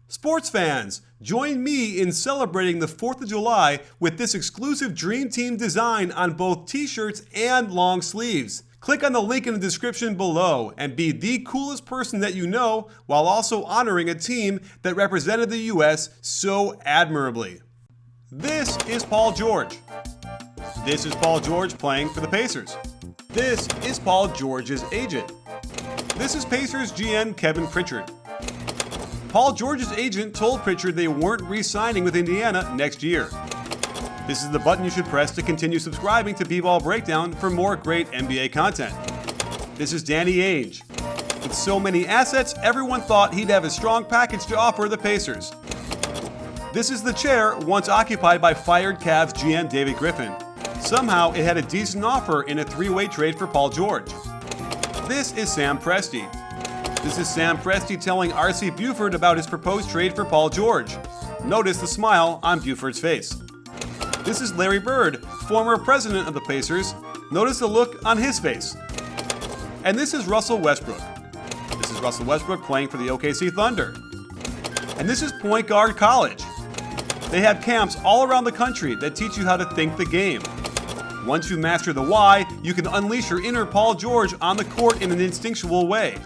Sports fans, join me in celebrating the 4th of July with this exclusive Dream Team design on both t-shirts and long sleeves. Click on the link in the description below and be the coolest person that you know while also honoring a team that represented the US so admirably. This is Paul George. This is Paul George playing for the Pacers. This is Paul George's agent. This is Pacers GM Kevin Pritchard. Paul George's agent told Pritchard they weren't re-signing with Indiana next year. This is the button you should press to continue subscribing to BBallBreakdown for more great NBA content. This is Danny Ainge. With so many assets, everyone thought he'd have a strong package to offer the Pacers. This is the chair once occupied by fired Cavs GM David Griffin. Somehow it had a decent offer in a three-way trade for Paul George. This is Sam Presti. This is Sam Presti telling R.C. Buford about his proposed trade for Paul George. Notice the smile on Buford's face. This is Larry Bird, former president of the Pacers. Notice the look on his face. And this is Russell Westbrook. This is Russell Westbrook playing for the OKC Thunder. And this is Point Guard College. They have camps all around the country that teach you how to think the game. Once you master the why, you can unleash your inner Paul George on the court in an instinctual way.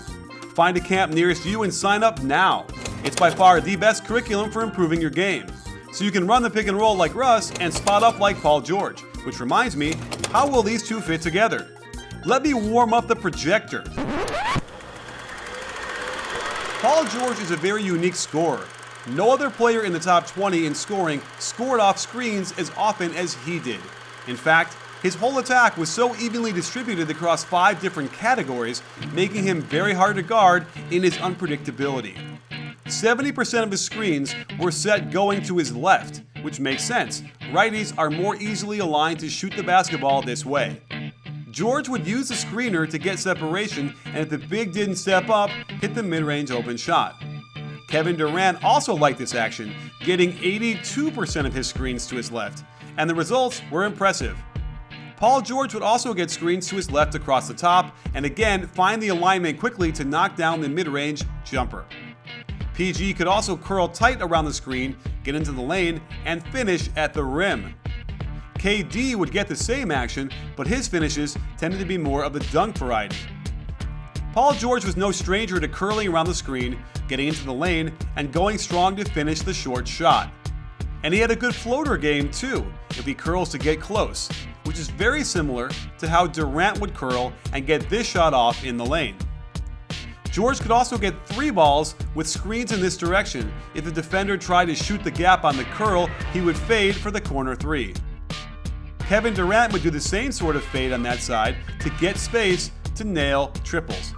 Find a camp nearest you and sign up now. It's by far the best curriculum for improving your game. So you can run the pick and roll like Russ and spot up like Paul George. Which reminds me, how will these two fit together? Let me warm up the projector. Paul George is a very unique scorer. No other player in the top 20 in scoring scored off screens as often as he did. In fact, his whole attack was so evenly distributed across 5 different categories, making him very hard to guard in his unpredictability. 70% of his screens were set going to his left, which makes sense. Righties are more easily aligned to shoot the basketball this way. George would use the screener to get separation, and if the big didn't step up, hit the mid-range open shot. Kevin Durant also liked this action, getting 82% of his screens to his left, and the results were impressive. Paul George would also get screens to his left across the top, and again find the alignment quickly to knock down the mid-range jumper. PG could also curl tight around the screen, get into the lane, and finish at the rim. KD would get the same action, but his finishes tended to be more of the dunk variety. Paul George was no stranger to curling around the screen, getting into the lane, and going strong to finish the short shot. And he had a good floater game too, if he curls to get close, which is very similar to how Durant would curl and get this shot off in the lane. George could also get 3 balls with screens in this direction. If the defender tried to shoot the gap on the curl, he would fade for the corner 3. Kevin Durant would do the same sort of fade on that side to get space to nail triples.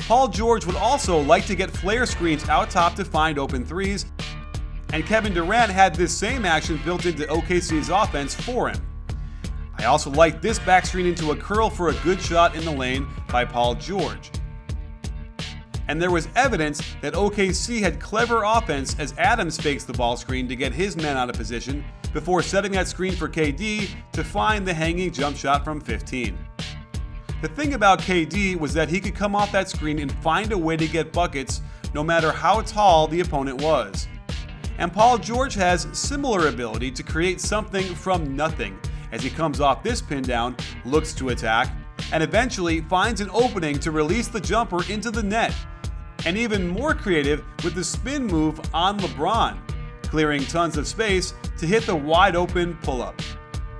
Paul George would also like to get flare screens out top to find open threes, and Kevin Durant had this same action built into OKC's offense for him. I also like this back screen into a curl for a good shot in the lane by Paul George. And there was evidence that OKC had clever offense as Adams fakes the ball screen to get his men out of position before setting that screen for KD to find the hanging jump shot from 15. The thing about KD was that he could come off that screen and find a way to get buckets no matter how tall the opponent was. And Paul George has similar ability to create something from nothing as he comes off this pin down, looks to attack, and eventually finds an opening to release the jumper into the net. And even more creative with the spin move on LeBron, clearing tons of space to hit the wide open pull-up.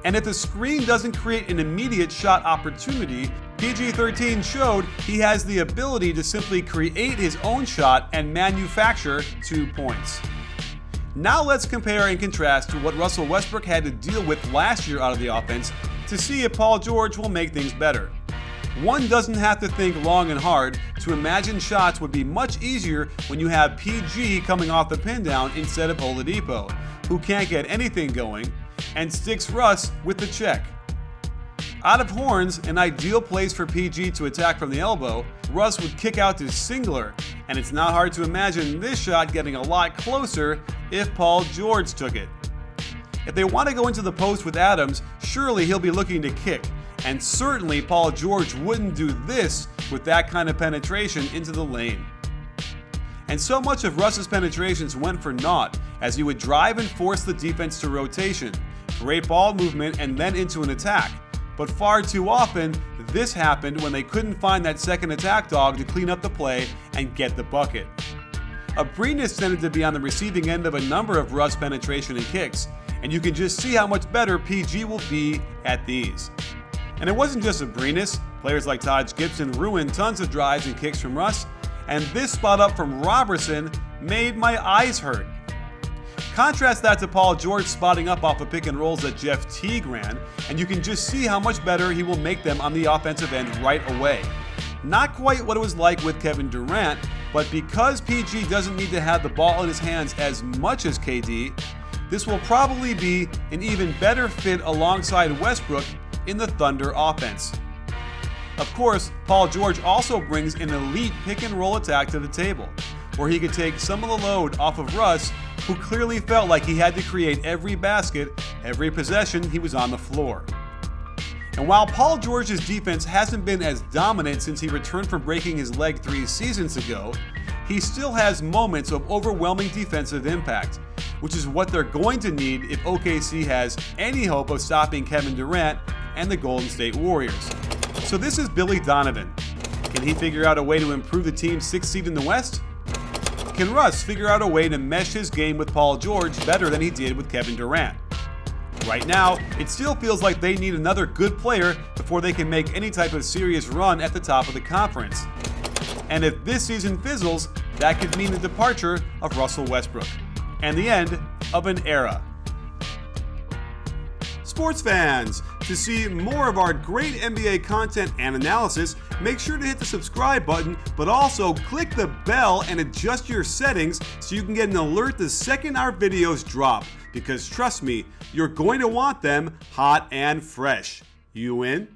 And if the screen doesn't create an immediate shot opportunity, PG-13 showed he has the ability to simply create his own shot and manufacture 2 points. Now let's compare and contrast to what Russell Westbrook had to deal with last year out of the offense to see if Paul George will make things better. One doesn't have to think long and hard to imagine shots would be much easier when you have PG coming off the pin down instead of Oladipo, who can't get anything going, and sticks Russ with the check. Out of horns, an ideal place for PG to attack from the elbow, Russ would kick out to Singler, and it's not hard to imagine this shot getting a lot closer if Paul George took it. If they want to go into the post with Adams, surely he'll be looking to kick, and certainly Paul George wouldn't do this with that kind of penetration into the lane. And so much of Russ's penetrations went for naught, as he would drive and force the defense to rotation, great ball movement, and then into an attack. But far too often, this happened when they couldn't find that second attack dog to clean up the play and get the bucket. Abrines tended to be on the receiving end of a number of Russ penetration and kicks, and you can just see how much better PG will be at these. And it wasn't just Abrines. Players like Taj Gibson ruined tons of drives and kicks from Russ, and this spot up from Robertson made my eyes hurt. Contrast that to Paul George spotting up off of pick and rolls that Jeff Teague ran, and you can just see how much better he will make them on the offensive end right away. Not quite what it was like with Kevin Durant, but because PG doesn't need to have the ball in his hands as much as KD, this will probably be an even better fit alongside Westbrook in the Thunder offense. Of course, Paul George also brings an elite pick and roll attack to the table, where he could take some of the load off of Russ, who clearly felt like he had to create every basket, every possession he was on the floor. And while Paul George's defense hasn't been as dominant since he returned from breaking his leg 3 seasons ago, he still has moments of overwhelming defensive impact, which is what they're going to need if OKC has any hope of stopping Kevin Durant and the Golden State Warriors. So this is Billy Donovan. Can he figure out a way to improve the team's 6th seed in the West? Can Russ figure out a way to mesh his game with Paul George better than he did with Kevin Durant? Right now, it still feels like they need another good player before they can make any type of serious run at the top of the conference. And if this season fizzles, that could mean the departure of Russell Westbrook and the end of an era. Sports fans, to see more of our great NBA content and analysis, make sure to hit the subscribe button, but also click the bell and adjust your settings so you can get an alert the second our videos drop. Because trust me, you're going to want them hot and fresh. You in?